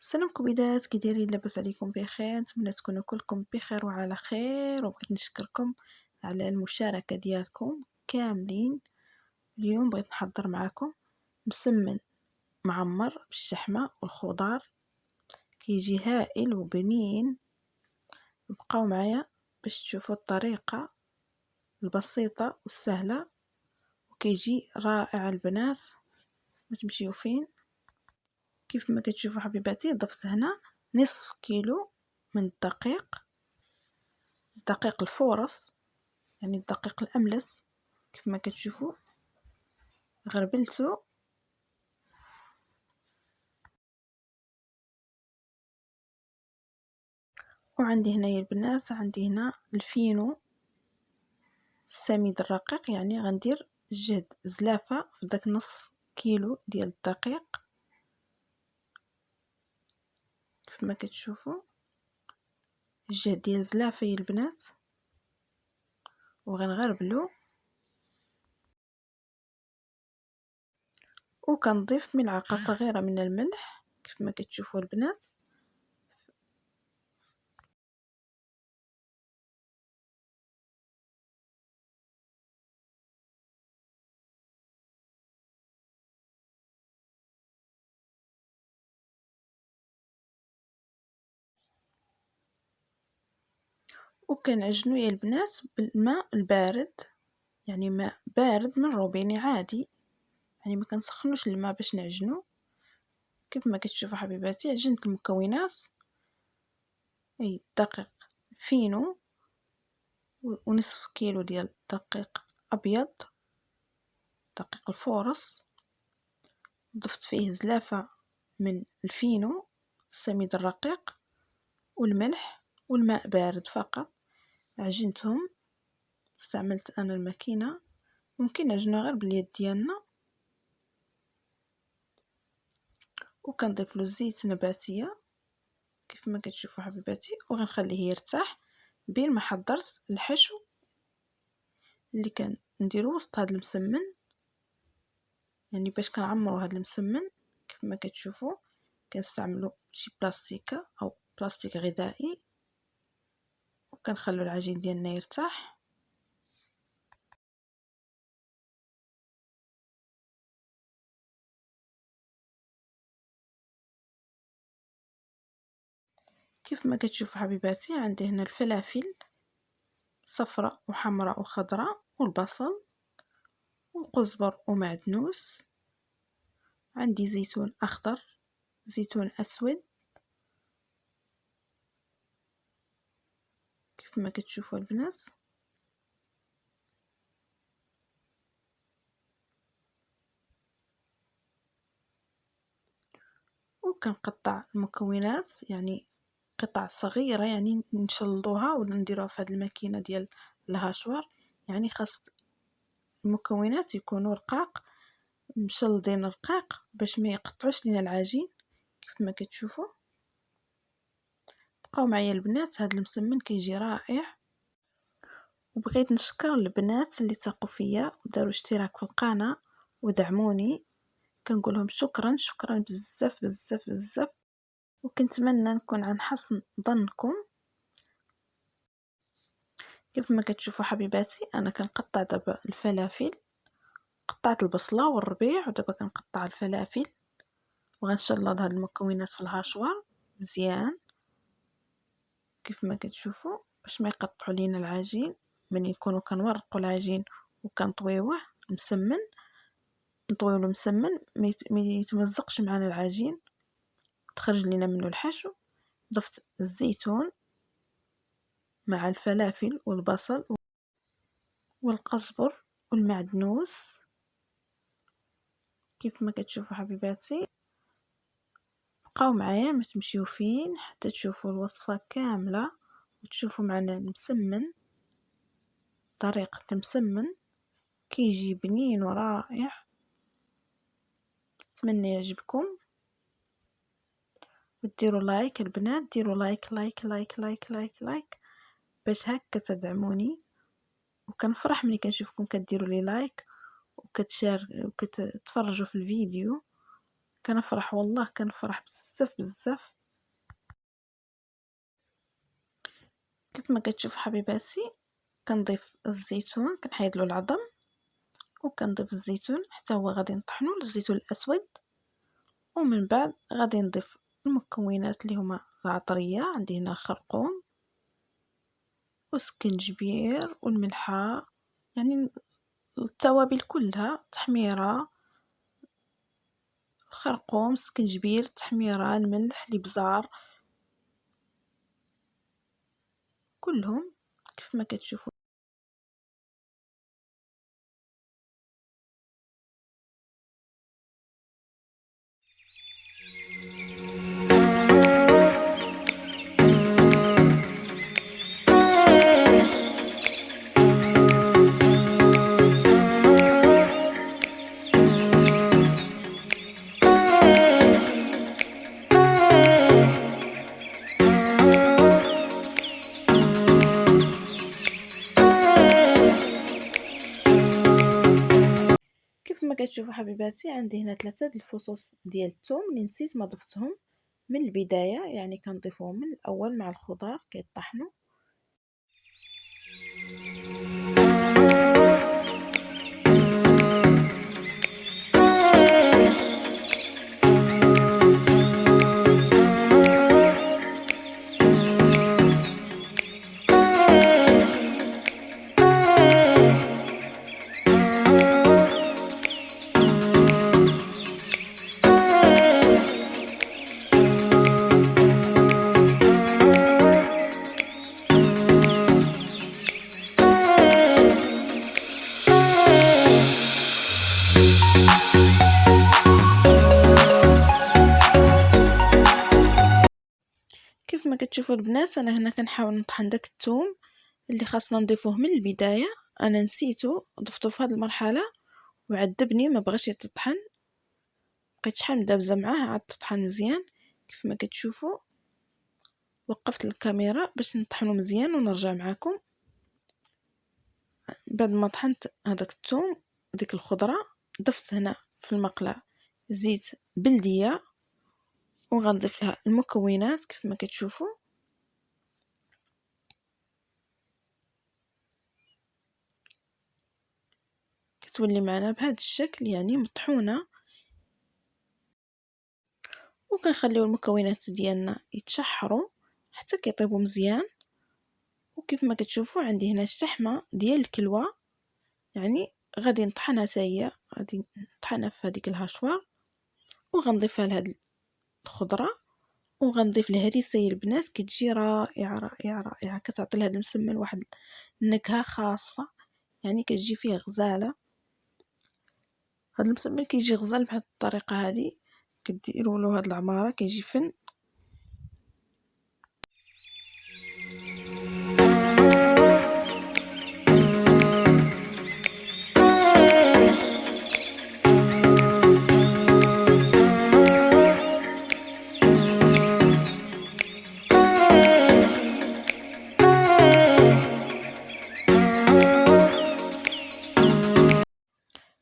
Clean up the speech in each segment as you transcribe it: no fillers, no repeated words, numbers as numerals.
سلامكم وليدات، كي دايرين؟ لاباس عليكم بخير؟ نتمنى تكونوا كلكم بخير وعلى خير، وبغيت نشكركم على المشاركه ديالكم كاملين. اليوم بغيت نحضر معكم مسمن معمر بالشحمه والخضار، كيجي هائل وبنين. بقاو معايا باش تشوفوا الطريقه البسيطه والسهله، وكيجي رائع البنات. ما تمشيو فين. كيف ما كتشوفوا حبيباتي، ضفت هنا نصف كيلو من الدقيق الفورص، يعني الدقيق الأملس. كيف ما كتشوفوا غربلته. وعندي هنا يا البنات، عندي هنا الفينو السميد الرقيق، يعني غندير جهد زلافة في داك نص كيلو ديال الدقيق. كيف ما كتشوفوا الجهد ديال زلافة يا البنات، وغنغربلو. وكنضيف ملعقة صغيرة من الملح كيف ما كتشوفوا البنات. وكنعجنو يا البنات بالماء البارد، يعني ماء بارد من روبيني عادي، يعني ما كنسخنوش الماء باش نعجنو. كيف ما كتشوفوا حبيباتي عجنت المكونات، اي الدقيق فينو ونصف كيلو ديال الدقيق ابيض، دقيق الفورص. ضفت فيه زلافة من الفينو السميد الرقيق والملح والماء بارد فقط. عجنتهم، استعملت انا الماكينه، ممكن نعجنها غير باليد ديالنا. وكنضيف له زيت نباتيه كيف ما كتشوفوا حبيباتي، وغنخليه يرتاح بين ما حضرت الحشو اللي كنديرو وسط هذا المسمن، يعني باش كنعمروا هذا المسمن. كيف ما كتشوفوا كنستعملوا شي بلاستيكه او بلاستيك غذائي، وكنخلوا العجين ديالنا يرتاح. كيف ما كتشوفوا حبيباتي عندي هنا الفلافل صفراء وحمراء وخضراء، والبصل وقزبر ومعدنوس. عندي زيتون اخضر، زيتون اسود كيف ما كتشوفوا البنات. وكنقطع المكونات يعني قطع صغيره، يعني نشلضوها ولا نديروها في هذه الماكينه ديال الهاشوار. يعني خاص المكونات يكونوا رقاق، مشلضين رقاق باش ما يقطعوش لينا العجين. كيف ما كتشوفوا بقاو معايا البنات، هذا المسمن كيجي رائع. وبغيت نشكر البنات اللي ثقوا فيا وداروا اشتراك في القناه ودعموني، كنقولهم شكرا شكرا بزاف بزاف بزاف، وكنتمنى نكون عن حسن ظنكم. كيف ما كتشوفوا حبيباتي انا كنقطع دابا الفلافل، قطعت البصله والربيع ودابا كنقطع الفلافل، وغنشلض هاد المكونات في الهاشوار مزيان كيف ما كتشوفوا باش ما يقطعوا لينا العجين. من يكونوا كنورقوا العجين وكنطويوه مسمن، نطويو له مسمن ما يتمزقش معنا العجين، تخرج لينا منه الحشو. ضفت الزيتون مع الفلافل والبصل والقزبر والمعدنوس كيف ما كتشوفوا حبيباتي. بقاو معايا ما تمشيو فين حتى تشوفوا الوصفه كامله وتشوفوا معنا المسمن، طريقه المسمن كيجي بنين ورائع. اتمنى يعجبكم، وديروا لايك البنات، ديروا لايك لايك لايك لايك لايك لايك باش هكا تدعموني. وكنفرح ملي كنشوفكم كديروا لي لايك وكتتفرجوا في الفيديو. كنفرح والله، كنفرح بزاف بزاف. كيف ما كتشوفوا حبيباتي كنضيف الزيتون، كنحيد له العظم وكنضيف الزيتون حتى هو غادي نطحنو الزيتون الاسود، ومن بعد غادي نضيف المكونات اللي هما العطريه. عندي هنا الخرقوم والسكنجبير والملحه، يعني التوابل كلها، تحميره، الخرقوم، السكنجبير، التحميره، الملح، الابزار، كلهم كيف ما كتشوفوا. كيف ما كتشوفوا حبيباتي عندي هنا 3 الفصوص ديال الثوم اللي نسيت ما ضفتهم من البدايه، يعني كنضيفهم من الاول مع الخضار كيطحنوا. كيف ما كتشوفوا البنات انا هنا كنحاول نطحن داك الثوم اللي خاصنا نضيفوه من البدايه، انا نسيته ضفته في هذه المرحله وعذبني ما بغاش يتطحن، بقيت شحال مدابزه معاه عاد تطحن مزيان. كيف ما كتشوفوا وقفت الكاميرا باش نطحنو مزيان ونرجع معكم. بعد ما طحنت هذاك الثوم وديك الخضره ضفت هنا في المقله زيت بلديه وغنضيف لها المكونات كيف ما كتشوفوا. كتولي معنا بهذا الشكل يعني مطحونه، وكنخليو المكونات ديالنا يتشحروا حتى كيطيبوا مزيان. وكيف ما كتشوفوا عندي هنا الشحمه ديال الكلوه، يعني غادي نطحنها حتى هي، غادي نطحنها في هذيك الهاشوار وغنضيفها لهاد الخضره، وغنضيف الهريسه يا البنات كتجي رائعه رائعه رائعه، كتعطي لهاد المسمن واحد النكهه خاصه، يعني كتجي فيه غزاله. هاد المسمن كيجي غزال بهاد الطريقه هادي، كديروا له هاد العماره كيجي فن.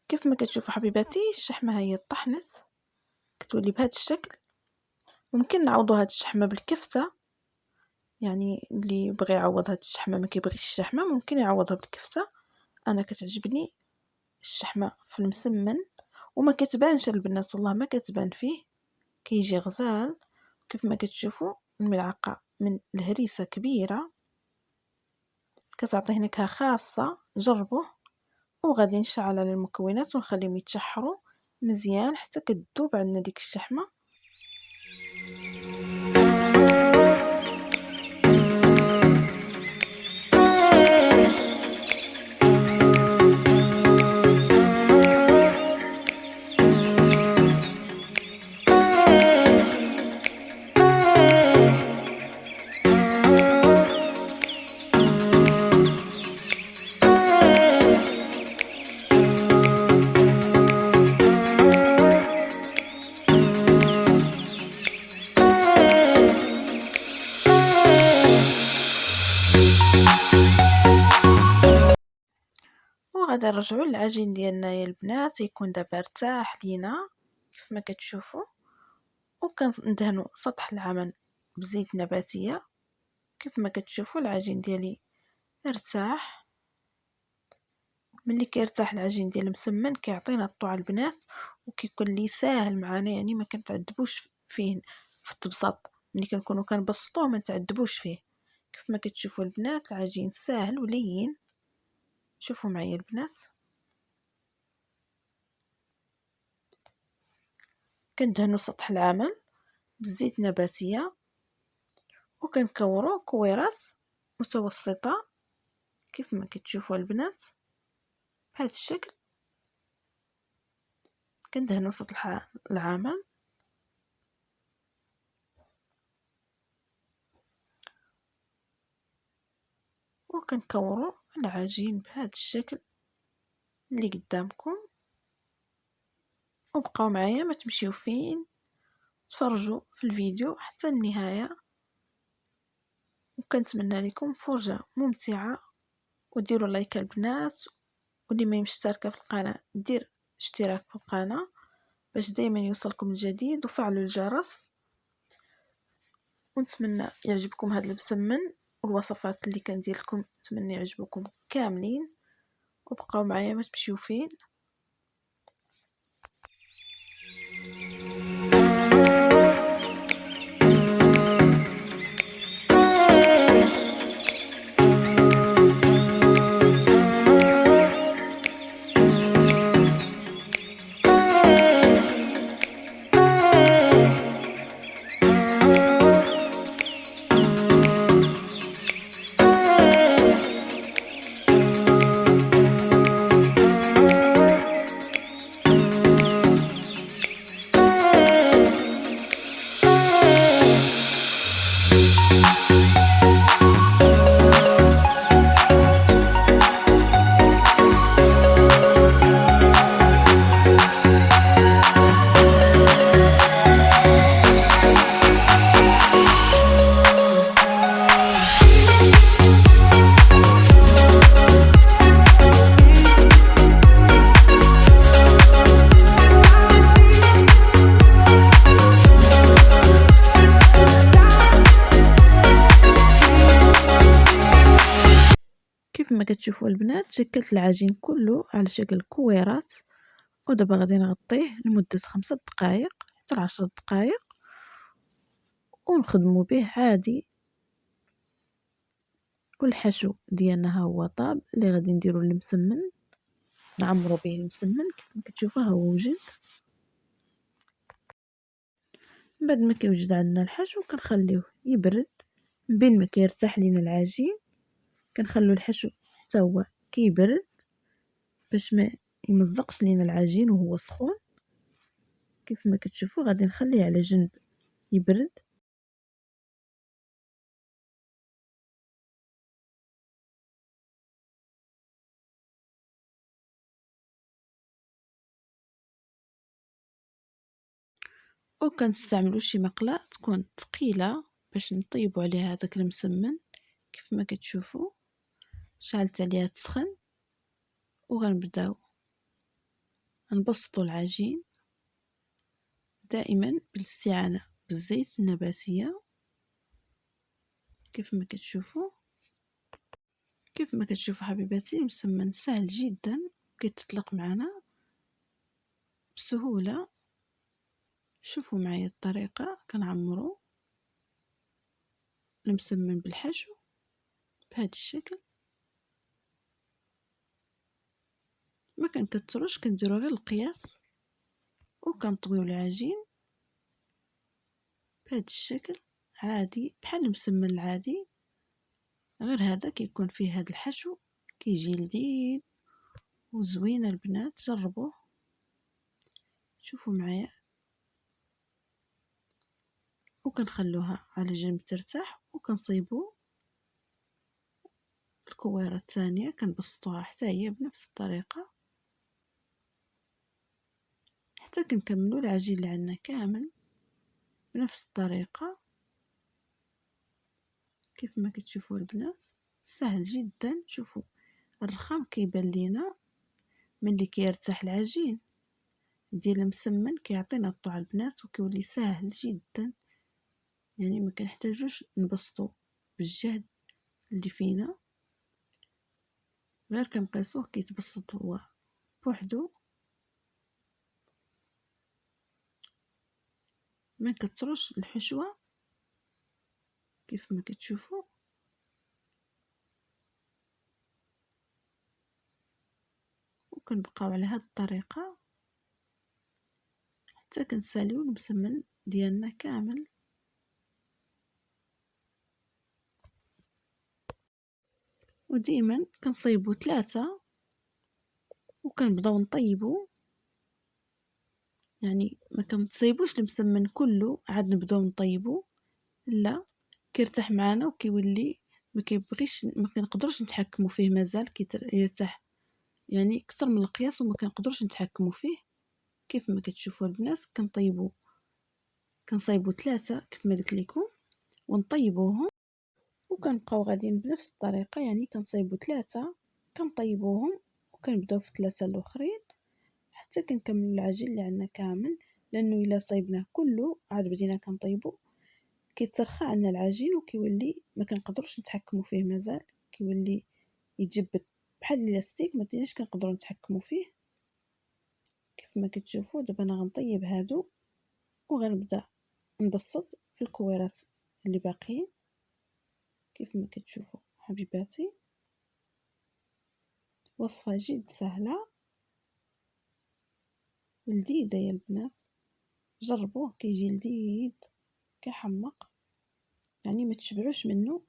كيف ما كتشوفوا حبيباتي الشحمه هي طحنت كتولي بهذا الشكل. ممكن نعوضوا هاد الشحمه بالكفته، يعني اللي بغى يعوض هاد الشحمه ما كيبغيش الشحمه ممكن يعوضها بالكفته. انا كتعجبني الشحمه في المسمن وما كتبانش البنات، والله ما كتبان فيه، كيجي غزال. كيف ما كتشوفوا الملعقه من الهريسه كبيره كتعطيه نكهه خاصه، جربوه. وغادي نشعل على المكونات ونخليهم يتشحروا مزيان حتى كتذوب عندنا ديك الشحمه. وغادي نرجعوا للعجين ديالنا يا البنات، يكون دابا ارتاح لينا كيف ما كتشوفوا. وكندهنوا سطح العمل بزيت نباتيه كيف ما كتشوفوا العجين ديالي ارتاح. ملي كيرتاح العجين ديال المسمن كيعطينا الطعم البنات، وكيكون لي ساهل معنا، يعني ما كنتعذبوش فيه في التبسط. ملي كنكونوا كنبسطوه ما نتعذبوش فيه. كيف ما كتشوفوا البنات العجين ساهل ولين. شوفوا معايا البنات، كندهنوا سطح العمل بالزيت نباتيه وكنكورو كويرات متوسطه كيف ما كتشوفوا البنات بهذا الشكل. كندهنوا سطح العمل وكنكورو العجين بهذا الشكل اللي قدامكم. وبقاو معايا ما تمشيو فين، تفرجوا في الفيديو حتى النهايه، وكنتمنى لكم فرجه ممتعه. وديروا لايك البنات، واللي ما مشتركه في القناه دير اشتراك في القناه باش دائما يوصلكم الجديد، وفعلوا الجرس. ونتمنى يعجبكم هذا المسمن والوصفات اللي كندير لكم، نتمنى يعجبكم كاملين. وبقاو معايا ما تمشيو فين. كيف ما كتشوفوا البنات شكلت العجين كله على شكل كويرات، ودابا غادي نغطيه لمدة 5 دقائق حتى 10 دقائق ونخدموا به عادي. والحشو ديالنا ها هو طاب اللي غادي نديرو المسمن، نعمرو به المسمن كيف ما كتشوفوا ها هو وجد. بعد ما كيوجد عندنا الحشو كنخليوه يبرد. من بين ما كيرتاح لينا العجين كنخلو الحشو حتى هو كيبرد باش ما يمزقش لينا العجين وهو سخون. كيف ما كتشوفوا غادي نخليه على جنب يبرد. وكنستعملوا شي مقله تكون ثقيله باش نطيبوا عليها هذاك المسمن. كيف ما كتشوفوا شعلت عليها تسخن، وغنبداو نبسطوا العجين دائما بالاستعانه بالزيت النباتيه. كيف ما كتشوفوا حبيباتي المسمن سهل جدا كيتطلق معنا بسهوله. شوفوا معايا الطريقه، كنعمروا المسمن بالحشو بهذا الشكل. ما كنكتروش، كنديروا غير القياس وكنطويو العجين بهذا الشكل عادي بحال المسمن العادي، غير هذا كيكون فيه هذا الحشو كيجي لذيذ وزوين. البنات جربوه. شوفوا معايا، وكنخلوها على جنب ترتاح، وكنصيبوا الكويره الثانيه كنبسطوها حتى هي بنفس الطريقه حتى كنكملوا العجين اللي عندنا كامل بنفس الطريقه. كيف ما كتشوفوا البنات سهل جدا. شوفوا الرخام كيبان لينا ملي كيرتاح العجين ديال المسمن كيعطينا الطعم البنات، وكيولي سهل جدا، يعني ما كنحتاجوش نبسطو بالجهد اللي فينا، غير كنقيسوه كيتبسط هو بوحدو. ما كتروش الحشوة كيف ما كتشوفوا، وكنبقاو على هاد الطريقة حتى كنساليو المسمن ديالنا كامل. وديما كنصايبو 3 وكنبداو نطيبو، يعني ما كنصايبوش المسمن كله عاد نبداو نطيبو، لا كيرتاح معانا وكيولي ما كيبغيش، ما كنقدروش نتحكموا فيه، مازال كيرتاح يعني اكثر من القياس وما كنقدروش نتحكموا فيه. كيف ما كتشوفوا البنات كنصايبو 3 كيف ما قلت لكم ونطيبوهم، وكنبقاو غاديين بنفس الطريقه، يعني كنصايبو 3 كنطيبوهم وكنبداو في 3 الاخرين حتى كنكملوا العجين اللي عندنا كامل. لانه الا صايبناه كله عاد بدينا كنطيبو كيترخى عندنا العجين وكيولي ما كنقدروش نتحكموا فيه، مازال كيولي يتجبد بحال الاستيك، ما بديناش كنقدروا نتحكموا فيه. كيف ما كتشوفوا دابا انا غنطيب هادو وغنبدا نبسط في الكويرات اللي باقيين. كيف ما كتشوفوا حبيباتي، وصفة جد سهلة ولذيذة يا البنات، جربوه كيجي لذيذ كيحمق، يعني ما تشبعوش منه.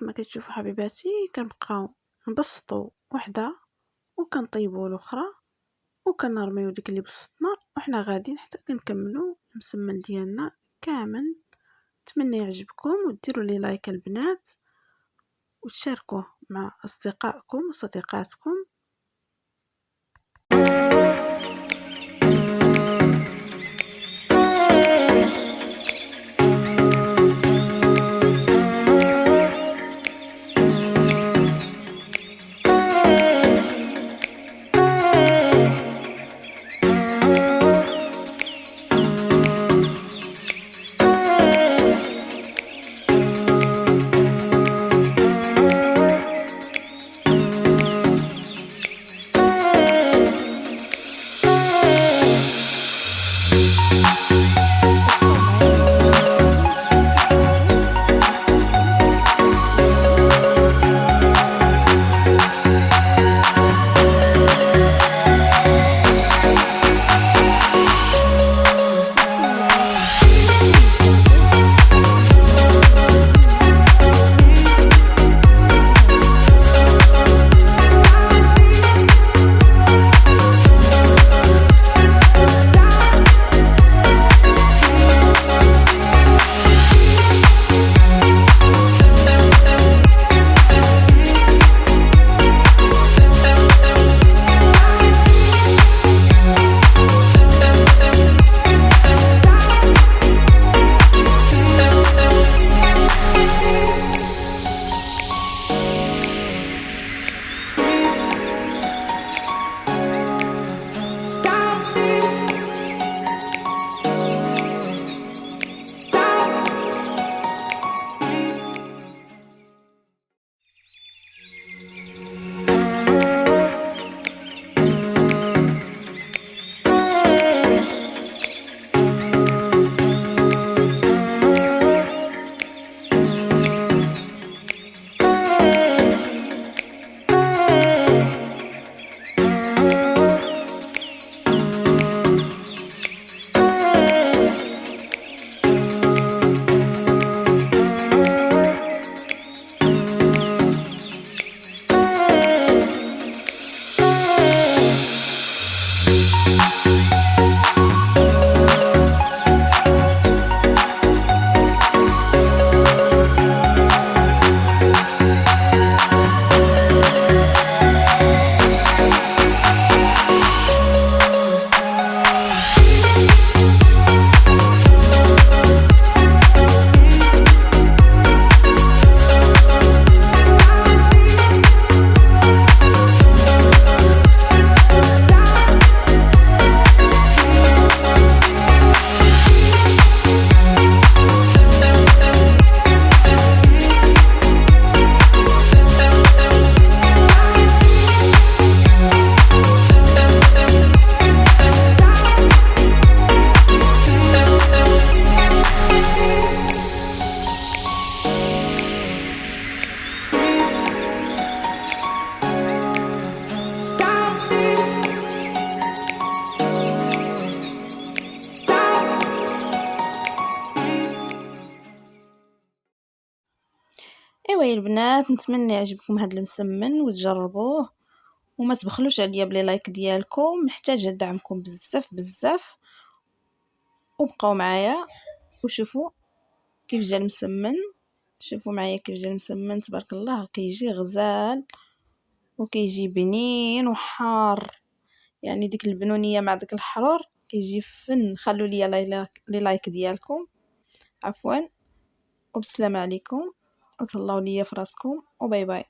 كما كتشوفوا حبيباتي كنبقاو نبسطوا وحده وكنطيبوا الاخرى وكنرميو ديك اللي بسطنا وحنا غاديين حتى كنكملوا المسمن ديالنا كامل. نتمنى يعجبكم وديروا لي لايك البنات وتشاركوه مع اصدقائكم وصديقاتكم. ايوا يا البنات، نتمنى يعجبكم هذا المسمن وتجربوه وما تبخلوش عليا بلي لايك ديالكم، محتاجه دعمكم بزاف بزاف. وبقاو معايا وشوفوا كيف جا المسمن. شوفوا معايا كيف جا المسمن، تبارك الله كيجي غزال وكيجي بنين وحار، يعني ديك البنونيه مع ديك الحرور كيجي فن. خلوا لي لايك ديالكم، عفوا، وبسلام عليكم وتهلاو ليا فراسكم، وباي باي.